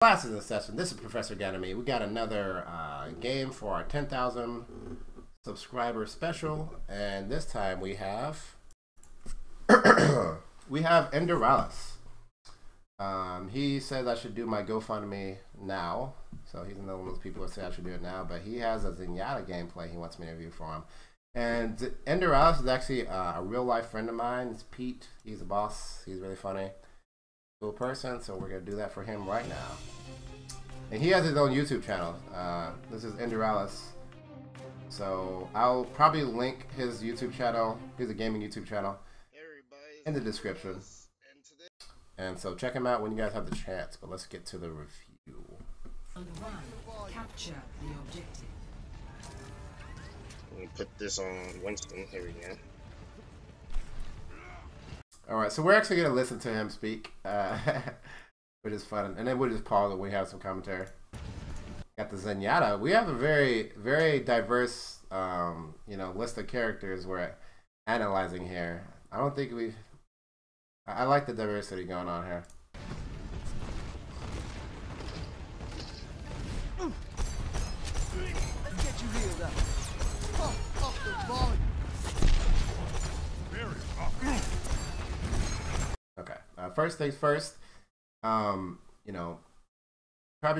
Classes in session. This is Professor Ganymede. We got another game for our 10,000 subscriber special, and this time we have Endoralis. He says I should do my GoFundMe now, so he's another one of those people who say I should do it now. But he has a Zenyatta gameplay he wants me to review for him. And Endoralis is actually a real life friend of mine. It's Pete. He's a boss. He's really funny. Cool person, so we're gonna do that for him right now. And he has his own YouTube channel. This is Endoralis, so I'll probably link his YouTube channel. He's a gaming YouTube channel in the description. And so check him out when you guys have the chance. But let's get to the review. Capture the objective. Let me put this on Winston. Here we go. Alright, so we're actually going to listen to him speak, which is fun. And then we'll just pause and we have some commentary. Got the Zenyatta. We have a very, very diverse, list of characters we're analyzing here. I don't think I like the diversity going on here. Let's get you healed up. Up the ball. Okay, first things first, probably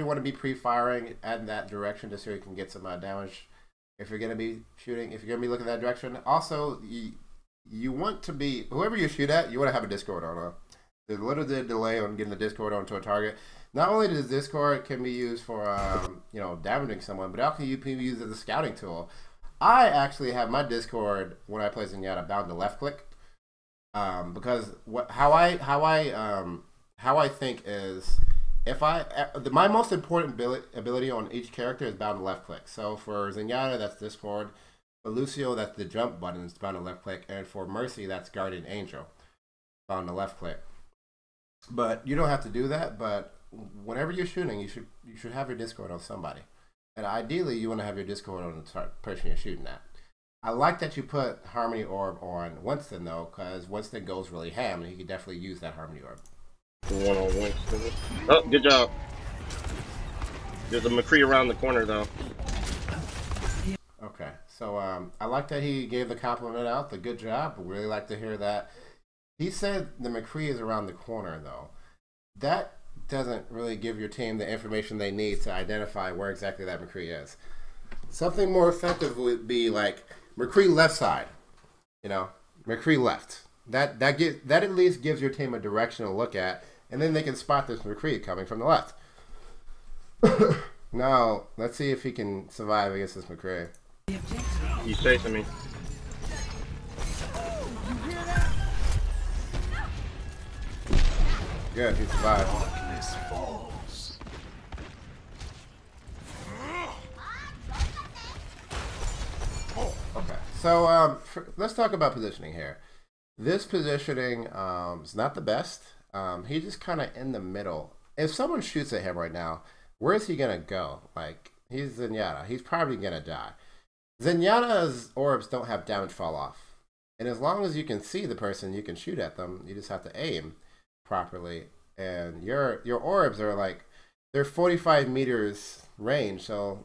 want to be pre-firing at that direction just so you can get some damage if you're going to be shooting, if you're going to be looking that direction. Also, you want to be, whoever you shoot at, you want to have a Discord on. There's a little bit of delay on getting the Discord onto a target. Not only does Discord can be used for, damaging someone, but also you can use it as a scouting tool. I actually have my Discord, when I play Zenyatta, bound to left click. Because how I think is, my most important ability on each character is bound to left click. So for Zenyatta, that's Discord. For Lucio, that's the jump button, it's bound to left click. And for Mercy, that's Guardian Angel, bound to left click. But you don't have to do that. But whenever you're shooting, you should have your Discord on somebody. And ideally, you want to have your Discord on the person you're shooting at. I like that you put Harmony Orb on Winston, though, because Winston goes really ham, and he can definitely use that Harmony Orb. One on Winston. Oh, good job. There's a McCree around the corner, though. Okay, so I like that he gave the compliment out, the good job. I really like to hear that. He said the McCree is around the corner, though. That doesn't really give your team the information they need to identify where exactly that McCree is. Something more effective would be like McCree left side, McCree left. That at least gives your team a direction to look at, and then they can spot this McCree coming from the left. Now let's see if he can survive against this McCree. He's chasing me. Good, he survived. Okay, so let's talk about positioning here. This positioning is not the best. He's just kind of in the middle. If someone shoots at him right now, where is he going to go? Like, he's Zenyatta. He's probably going to die. Zenyatta's orbs don't have damage fall off. And as long as you can see the person, you can shoot at them. You just have to aim properly. And your orbs are like, they're 45 meters range. So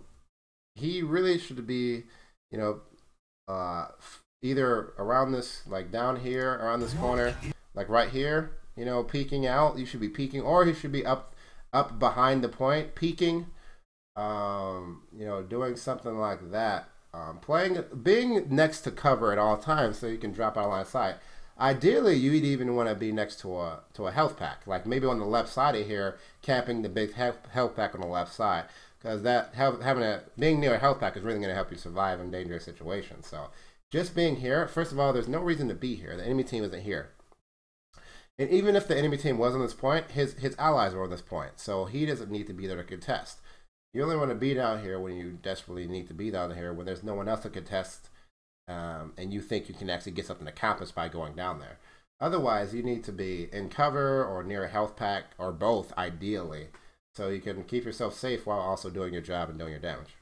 he really should be, either around this, like down here, around this corner, like right here, peeking out. You should be peeking, or he should be up behind the point, peeking, doing something like that. Being next to cover at all times so you can drop out of line of sight. Ideally, you'd even want to be next to a health pack, like maybe on the left side of here, camping the big health pack on the left side. Because being near a health pack is really going to help you survive in dangerous situations. So just being here, first of all, there's no reason to be here. The enemy team isn't here. And even if the enemy team was on this point, his allies were on this point. So he doesn't need to be there to contest. You only want to be down here when you desperately need to be down here, when there's no one else to contest, and you think you can actually get something accomplished by going down there. Otherwise, you need to be in cover or near a health pack, or both, ideally. So you can keep yourself safe while also doing your job and doing your damage.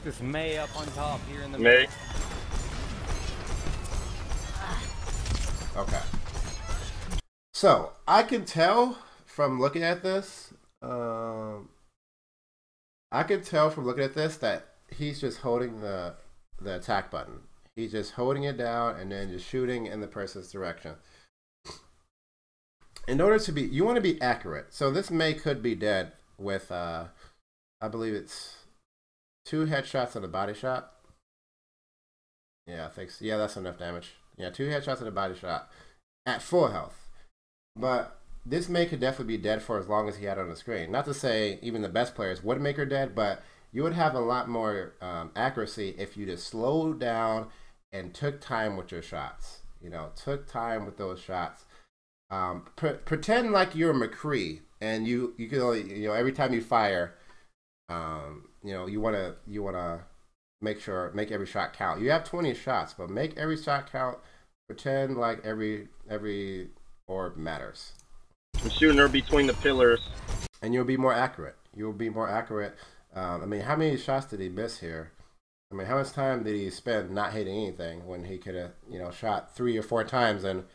This May up on top here in the May. Okay. So I can tell from looking at this. I can tell from looking at this that he's just holding the attack button. He's just holding it down and then just shooting in the person's direction. In order to be, you want to be accurate. So this Mei could be dead with, I believe it's 2 headshots and a body shot. Yeah, I think so. Yeah, that's enough damage. Yeah, 2 headshots and a body shot at full health. But this Mei could definitely be dead for as long as he had on the screen. Not to say even the best players would make her dead, but you would have a lot more accuracy if you just slowed down and took time with your shots. You know, took time with those shots. Pretend like you're McCree, and you can only, you know, every time you fire, you know, you wanna make every shot count. You have 20 shots, but make every shot count. Pretend like every orb matters. I'm shooting her between the pillars, and you'll be more accurate. You'll be more accurate. I mean, how many shots did he miss here? I mean, how much time did he spend not hitting anything when he could have, you know, shot 3 or 4 times and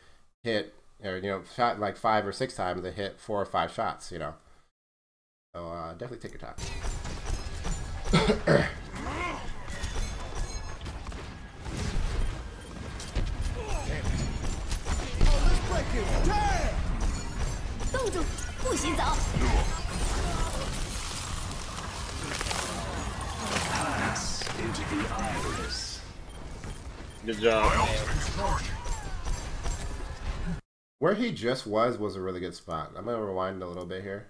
hit, or, you know, shot like 5 or 6 times and hit 4 or 5 shots, you know? So definitely take your time. Into the iris. Good job. Where he just was a really good spot. I'm gonna rewind a little bit here.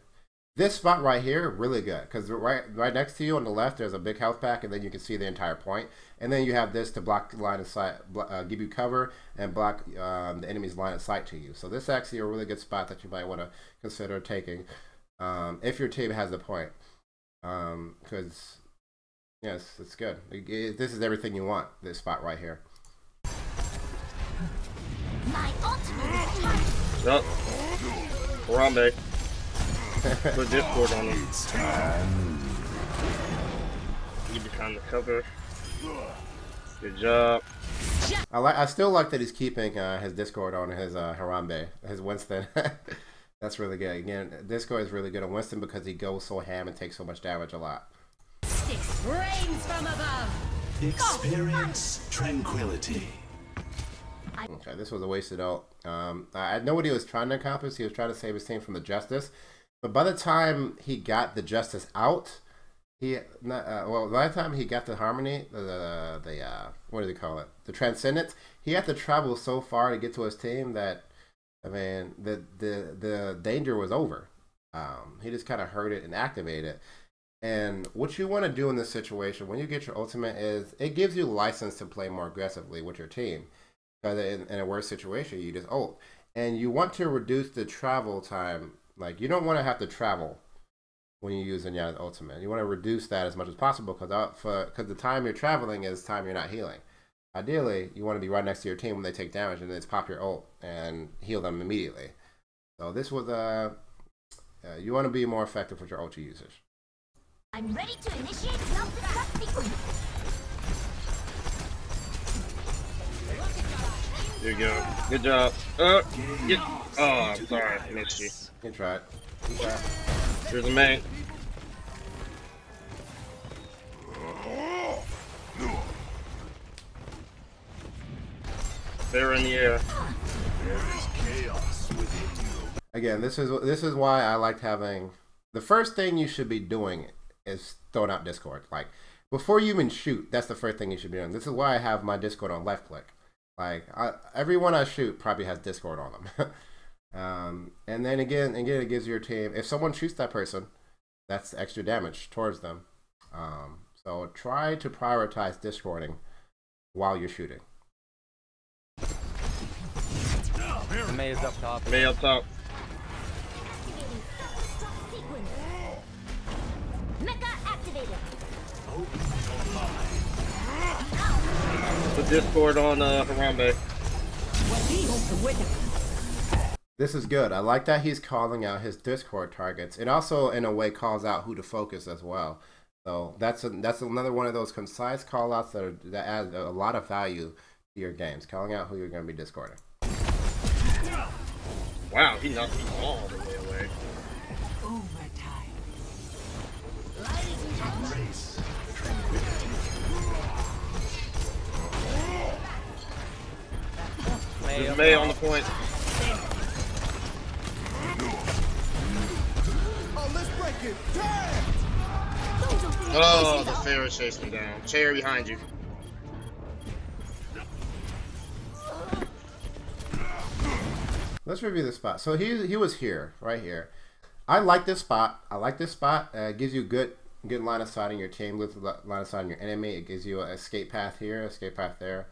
This spot right here, really good, because right next to you on the left, there's a big health pack, and then you can see the entire point. And then you have this to block line of sight, give you cover, and block the enemy's line of sight to you. So this is actually a really good spot that you might want to consider taking if your team has a point. Because yes, it's good. This is everything you want. This spot right here. My ultimate is time. Yup. Harambe. Put Discord on him. Get behind the cover. Good job. I still like that he's keeping his Discord on his Harambe, his Winston. That's really good. Again, Discord is really good on Winston because he goes so ham and takes so much damage a lot. Six rains from above. Experience tranquility. Okay, this was a wasted ult. I know what he was trying to accomplish. He was trying to save his team from the Justice. But by the time he got the Justice out, well, by the time he got the Harmony, what do they call it? The Transcendence, he had to travel so far to get to his team that, I mean, the danger was over. He just kind of heard it and activated it. And what you want to do in this situation, when you get your ultimate, is it gives you license to play more aggressively with your team. Because in a worse situation, you just ult. And you want to reduce the travel time. Like, you don't want to have to travel when you use Zenyatta's ultimate. You want to reduce that as much as possible because the time you're traveling is time you're not healing. Ideally, you want to be right next to your team when they take damage and then just pop your ult and heal them immediately. So this was you want to be more effective with your ulti usage. I'm ready to initiate self-destruct sequence. There you go. Good job. Oh, I'm sorry. I missed you. Good try. Good try. Here's a main. They're in the air. There is chaos within you. Again, this is why I liked having. The first thing you should be doing is throwing out Discord. Like, before you even shoot, that's the first thing you should be doing. This is why I have my Discord on left click. Like, everyone I shoot probably has Discord on them. And then again, it gives your team, if someone shoots that person, that's extra damage towards them. So try to prioritize Discording while you're shooting. Mei is up top. Mei up top. Mecha activated. Put Discord on Harambe. This is good. I like that he's calling out his Discord targets. It also, in a way, calls out who to focus as well. So that's another one of those concise call-outs that add a lot of value to your games. Calling out who you're going to be Discording. Wow, he knocked me all the way away. Embrace. There's May on the point. Oh, let's break it. Damn! Oh, the Ferris chased him down. Chair behind you. Let's review this spot. So he was here, right here. I like this spot. I like this spot. It gives you good line of sight on your team, good line of sight on your enemy. It gives you an escape path here, escape path there.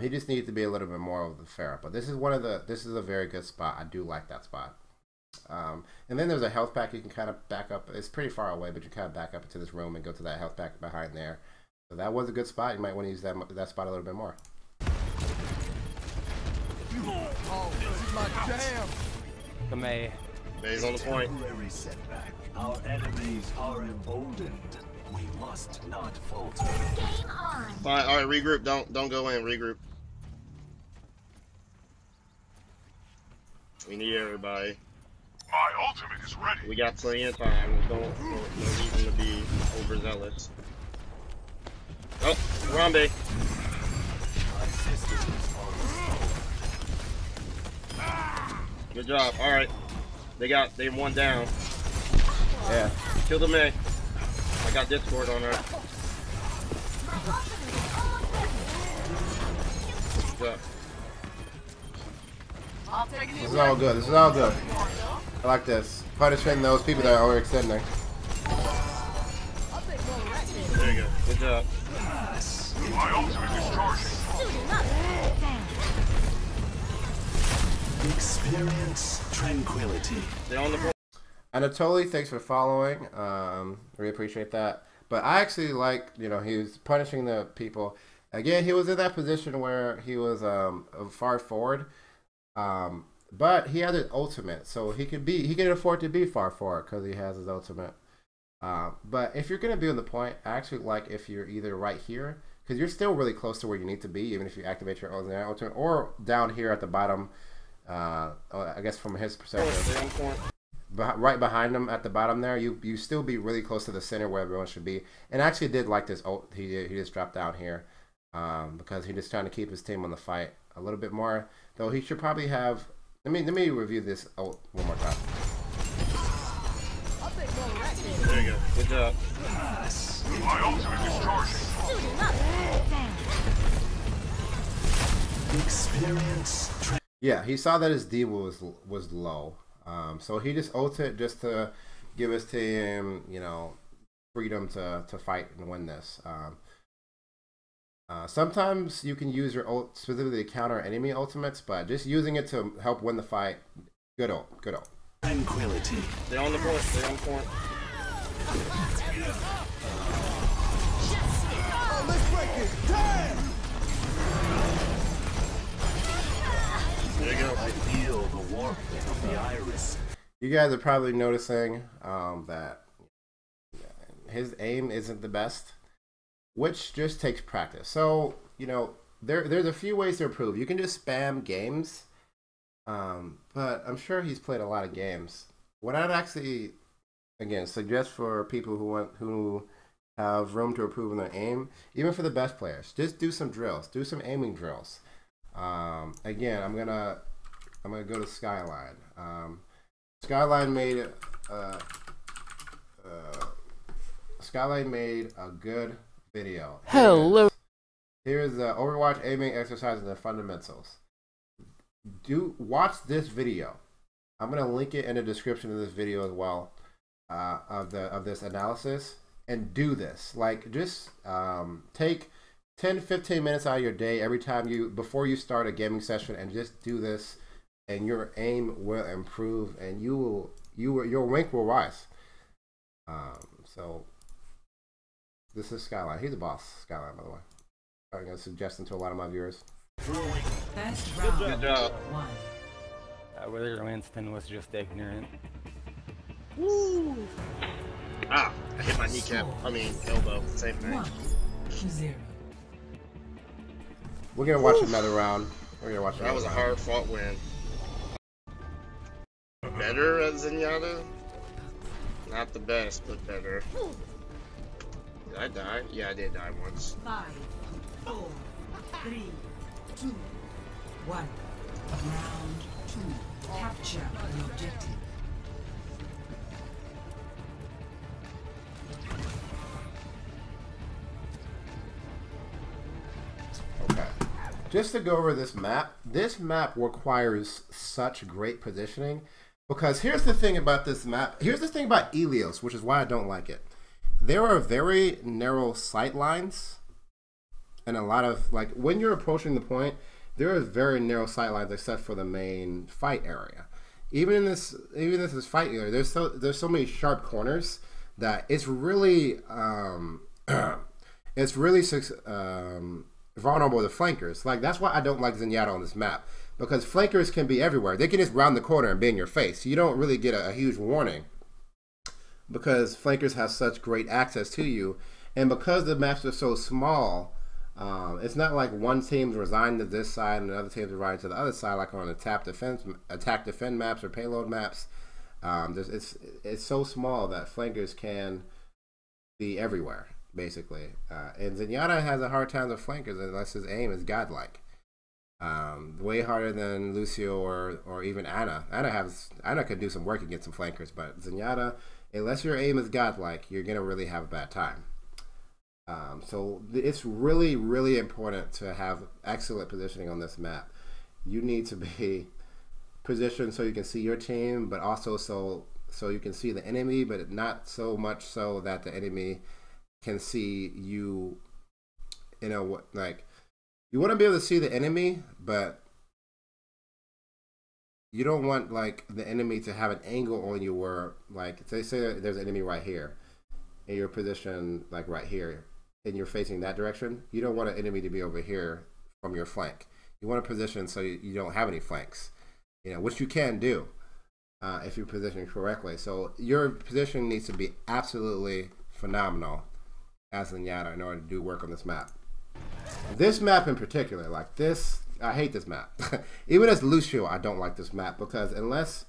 He just needs to be a little bit more of the fair. But this is this is a very good spot. I do like that spot. And then there's a health pack you can kind of back up. It's pretty far away, but you kind of back up into this room and go to that health pack behind there. So that was a good spot. You might want to use that spot a little bit more. Oh, this is my jam. The May. May's on the point. Temporary setback. Our enemies are emboldened. We must not falter. Game on. Fine. All right, regroup. Don't go in. Regroup. We need everybody. My ultimate is ready. We got plenty of time. No reason to be overzealous. Oh, Harambe. My systems are Good job. All right. They one down. Yeah. Kill the May. I got Discord on her. Good job. This is all good. This is all good. I like this. Punishing those people that are overextending. There you go. Good job. My ultimate is charging. experience tranquility. Stay on the board. Anatoly, thanks for following. Really appreciate that. But I actually like, he was punishing the people. Again, he was in that position where he was far forward. But he had an ultimate, so he can afford to be far forward because he has his ultimate. But if you're gonna be on the point, I actually like if you're either right here, because you're still really close to where you need to be, even if you activate your ultimate, or down here at the bottom. I guess from his perspective, right behind him at the bottom there, you still be really close to the center where everyone should be. And I actually did like this ult. He just dropped down here because he just trying to keep his team on the fight a little bit more. Though he should probably have. Let me review this ult one more time. There you go. Good job. My ultimate is charging. Experience. Yeah, he saw that his D was low, so he just ulted just to give his team, freedom to fight and win this. Sometimes you can use your ult specifically to counter enemy ultimates, but just using it to help win the fight, good ult, good ult. Tranquility. Stay on the point. Stay on the point. Oh, let's break it. Damn! There you go. I feel the warmth of the iris. You guys are probably noticing that his aim isn't the best, which just takes practice. So, there's a few ways to improve. You can just spam games, but I'm sure he's played a lot of games. What I'd actually, again, suggest for people who have room to improve in their aim, even for the best players, just do some drills, do some aiming drills. Again, I'm gonna go to Skyline. Skyline made a good video. Hello. Here's the Overwatch aiming exercises and fundamentals. Watch this video. I'm gonna link it in the description of this video as well, of this analysis, and do this. Like, just take 10-15 minutes out of your day every time before you start a gaming session, and just do this, and your aim will improve, and your rank will rise. So this is Skyline. He's a boss, Skyline, by the way. I'm gonna suggest him to a lot of my viewers. Good job. Whether Winston was just ignorant. Woo! Ah, I hit my kneecap. Elbow. Same thing. We're gonna watch another round. We're gonna watch. That was a hard fought win. better at Zenyatta. Not the best, but better. Did I die? Yeah, I did die once. 5, 4, 3, 2, 1. Round 2. Capture the objective. Okay. Just to go over this map requires such great positioning, because here's the thing about this map. Here's the thing about Ilios, which is why I don't like it. There are very narrow sight lines, and a lot of, like, when you're approaching the point, there are very narrow sight lines except for the main fight area. Even in this fight area, there's so many sharp corners that it's really vulnerable to flankers. Like, that's why I don't like Zenyatta on this map, because flankers can be everywhere. They can just round the corner and be in your face. You don't really get a huge warning because flankers have such great access to you, and because the maps are so small, it's not like one team's resigned to this side and another team's resigned to the other side, like on attack defend maps or payload maps. It's so small that flankers can be everywhere, basically. And Zenyatta has a hard time with flankers unless his aim is godlike. Way harder than Lucio or even Ana. Ana could do some work against some flankers, but Zenyatta, unless your aim is godlike, you're gonna really have a bad time. So it's really, really important to have excellent positioning on this map. You need to be positioned so you can see your team, but also so you can see the enemy, but not so much so that the enemy can see you. You know, like, you want to be able to see the enemy, but you don't want, like, the enemy to have an angle on you where, like, say there's an enemy right here, and you're positioned, like, right here, and you're facing that direction. You don't want an enemy to be over here from your flank. You want to position so you don't have any flanks, you know, which you can do if you're positioned correctly. So your position needs to be absolutely phenomenal as Zenyatta in order to do work on this map. This map in particular, like this, I hate this map. Even as Lucio, I don't like this map, because unless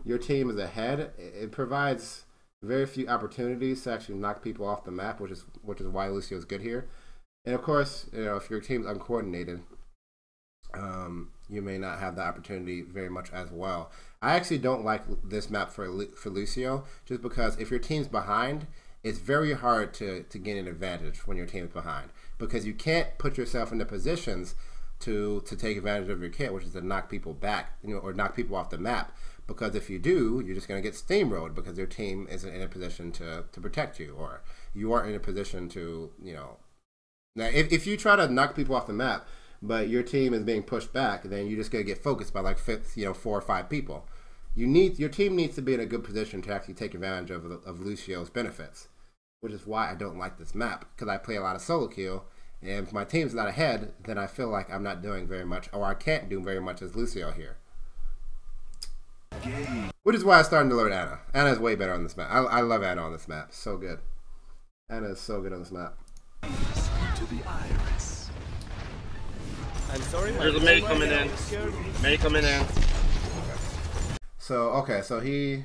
your team is ahead, it provides very few opportunities to actually knock people off the map, which is why Lucio is good here. And of course, you know, if your team's uncoordinated, you may not have the opportunity very much as well. I actually don't like this map for Lucio, just because if your team's behind, it's very hard to gain an advantage when your team's behind, because you can't put yourself into positions to take advantage of your kit, which is to knock people back, you know, or knock people off the map. Because if you do, you're just going to get steamrolled because your team isn't in a position to protect you, or you aren't in a position to, you know. Now, if you try to knock people off the map, but your team is being pushed back, then you're just going to get focused by like 4 or 5 people. Your team needs to be in a good position to actually take advantage of Lucio's benefits, which is why I don't like this map, because I play a lot of solo queue, and if my team's not ahead, then I feel like I'm not doing very much, or I can't do very much as Lucio here. Which is why I'm starting to learn Ana. Ana's way better on this map. I love Ana on this map. So good. Ana is so good on this map. To the iris. I'm sorry, There's a May coming in. May coming in. So, okay, so he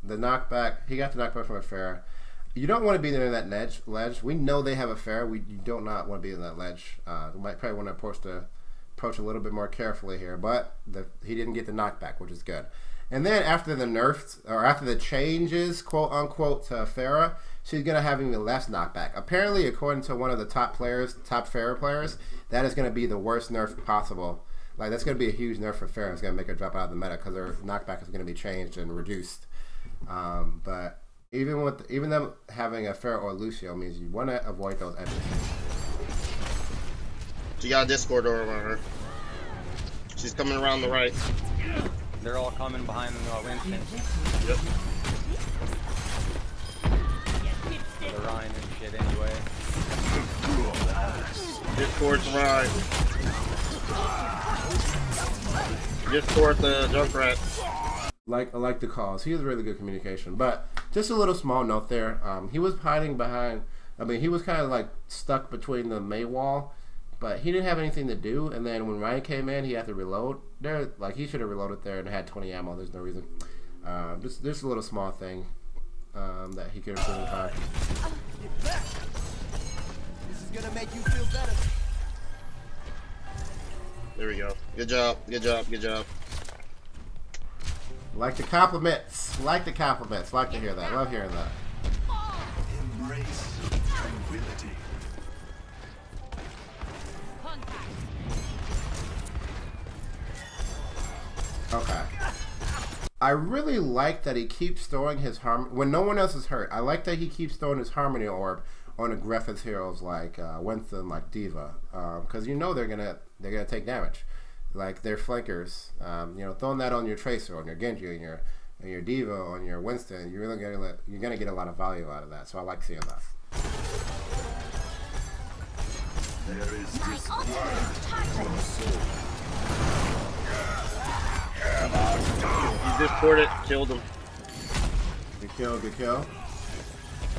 got the knockback from a fair. You don't want to be near that ledge. We know they have a fair. You do not want to be in that ledge. We might probably want to approach a little bit more carefully here, but he didn't get the knockback, which is good. And then after the nerfs, or after the changes, quote unquote, to Pharah, she's going to have even less knockback. Apparently, according to one of the top Pharah players, that is going to be the worst nerf possible. Like, that's going to be a huge nerf for Pharah. It's going to make her drop out of the meta because her knockback is going to be changed and reduced. But even them having a Pharah or Lucio means you want to avoid those edges. She got a Discord over on her. She's coming around the right. They're all coming behind Winston. Yep. They're Ryan and shit anyway. Discord's right. Discord the Junkrat. I like the calls. He has really good communication. But just a little small note there. He was hiding behind. I mean, he was kind of like stuck between the May wall, but he didn't have anything to do. And then when Ryan came in, he had to reload there. Like, he should have reloaded there and had 20 ammo. There's no reason. Just a little small thing that he could improve upon. This is gonna make you feel better. There we go. Good job. Good job. Good job. Like the compliments. Like the compliments. Like to hear that. Love hearing that. Embrace tranquility. Okay. I really like that he keeps throwing his harmony when no one else is hurt. I like that he keeps throwing his harmony orb on aggressive heroes like Winston, like Diva, because you know they're gonna take damage, like their flankers. You know, throwing that on your Tracer, on your Genji, on your Diva, on your Winston, you're gonna get a lot of value out of that. So I like seeing that. There is My ultimate target. He just poured it, killed him. Good kill, good kill.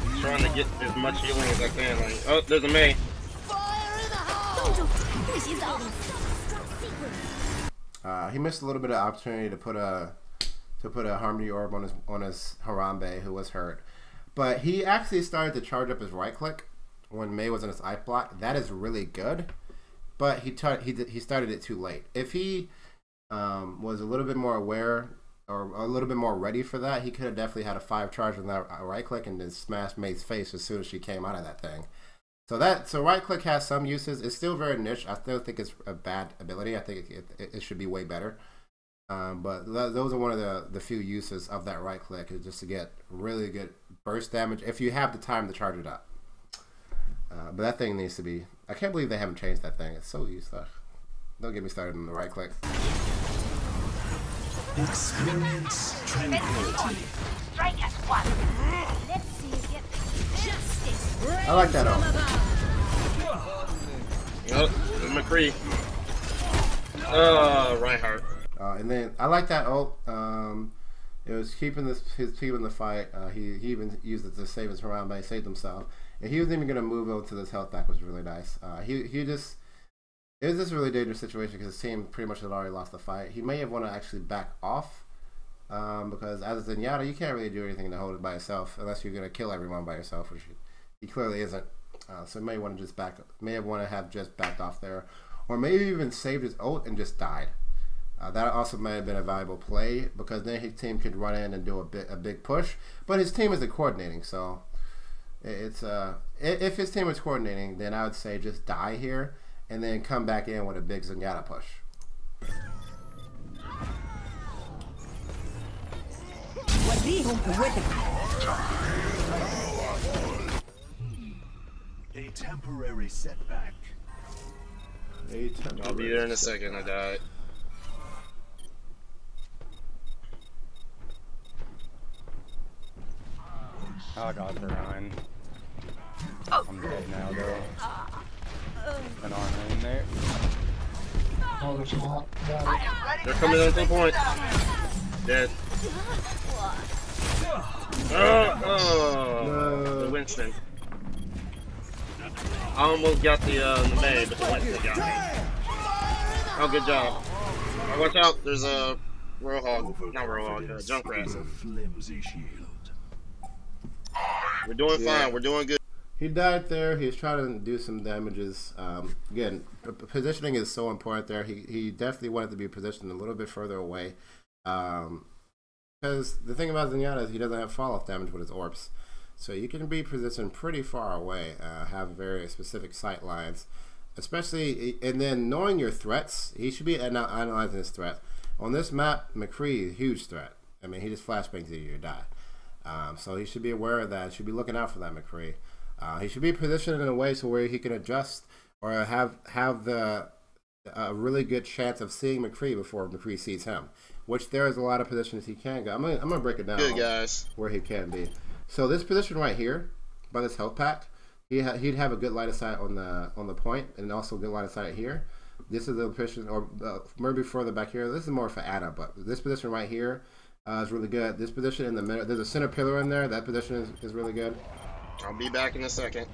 I'm trying to get as much healing as I can. Like, oh, there's a Mei. Fire in the hole! This is all sequence. He missed a little bit of opportunity to put a harmony orb on his Harambe, who was hurt, but he actually started to charge up his right click when Mei was in his ice block. That is really good, but he started it too late. If he was a little bit more aware or a little bit more ready for that, he could have definitely had a 5 charge on that right click and then smashed Mei's face as soon as she came out of that thing. So right click has some uses. It's still very niche. I still think it's a bad ability. I think it should be way better. But those are one of the few uses of that right click, is just to get really good burst damage if you have the time to charge it up. But that thing needs to be. I can't believe they haven't changed that thing. It's so useless. Don't get me started on the right click. experience tranquility. Strike at one. Let's see you get justice. I like that ult. Oh, there's McCree. Reinhardt. And then I like that ult. It was keeping the fight. He even used it to save his Harambe, saved himself, and he was even going to move over to this health back, which was really nice. It was just a really dangerous situation because his team pretty much had already lost the fight. He may have want to actually back off because as a Zenyatta, you can't really do anything to hold it by yourself unless you're going to kill everyone by yourself, which he clearly isn't. So he may want to just have just backed off there, or maybe even saved his ult and just died. That also may have been a valuable play because then his team could run in and do a big push. But his team isn't coordinating, so it's if his team was coordinating, then I would say just die here and then come back in with a big Zenyatta push. A temporary setback. I'll be there in a second. I died. Oh god, they're on. I'm dead now though. An armor in there. They're coming on to the point. Dead. The Winston. I almost got the Mei, but the Winston got me. Oh, good job. Oh, watch out, there's a Roadhog. Not Roadhog, Junkrat. A flimsy shield. We're doing fine, we're doing good. He died there. He was trying to do some damages. Again, positioning is so important there. He definitely wanted to be positioned a little bit further away. Because the thing about Zenyatta is he doesn't have fall-off damage with his orbs. So you can be positioned pretty far away, have very specific sight lines. Especially, and then knowing your threats, he should be analyzing his threat. On this map, McCree, huge threat. I mean, he just flashbangs you, you die. So he should be aware of that. He should be looking out for that, McCree. He should be positioned in a way so where he can adjust or have a really good chance of seeing McCree before McCree sees him. Which there is a lot of positions he can go. I'm gonna break it down. Good guys. Where he can be. So this position right here, by this health pack, he'd have a good line of sight on the point, and also a good line of sight here. This is the position, or maybe further back here. This is more for Ana, but this position right here is really good. This position in the middle, there's a center pillar in there. That position is really good. I'll be back in a second.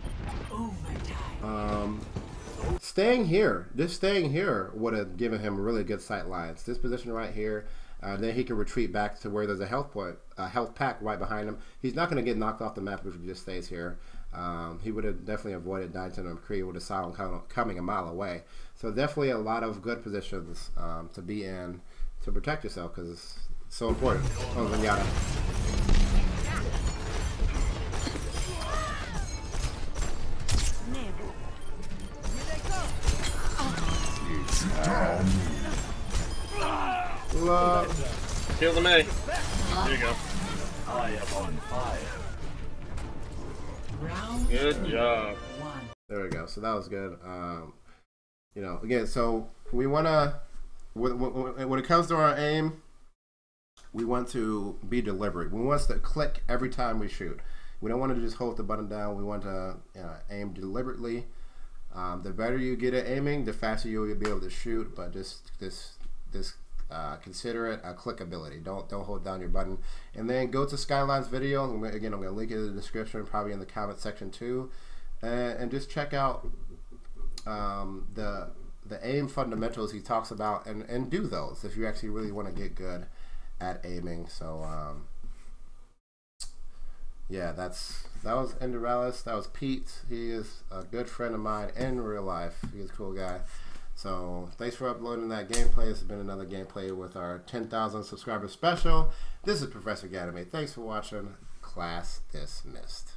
Staying here, just staying here would have given him really good sight lines. This position right here, Then he can retreat back to where there's a health pack right behind him. He's not going to get knocked off the map if he just stays here. He would have definitely avoided dying to McCree with a silent coming a mile away. So definitely a lot of good positions to be in to protect yourself because it's so important. Oh, Zenyatta. Kill the May. There you go. I am on fire. Good job. There we go. So that was good. You know, again, so we want to, when it comes to our aim, we want to be deliberate. We want to click every time we shoot. We don't want to just hold the button down. We want to aim deliberately. The better you get at aiming, the faster you'll be able to shoot. But just consider it a clickability. Don't hold down your button. And then go to Skyline's video. Again, I'm going to link it in the description, probably in the comment section too. And just check out the aim fundamentals he talks about, and do those if you actually really want to get good at aiming. So yeah, that was Endoralis. That was Pete. He is a good friend of mine in real life. He's a cool guy. So thanks for uploading that gameplay. This has been another gameplay with our 10,000 subscriber special. This is Professor Ganymede. Thanks for watching. Class dismissed.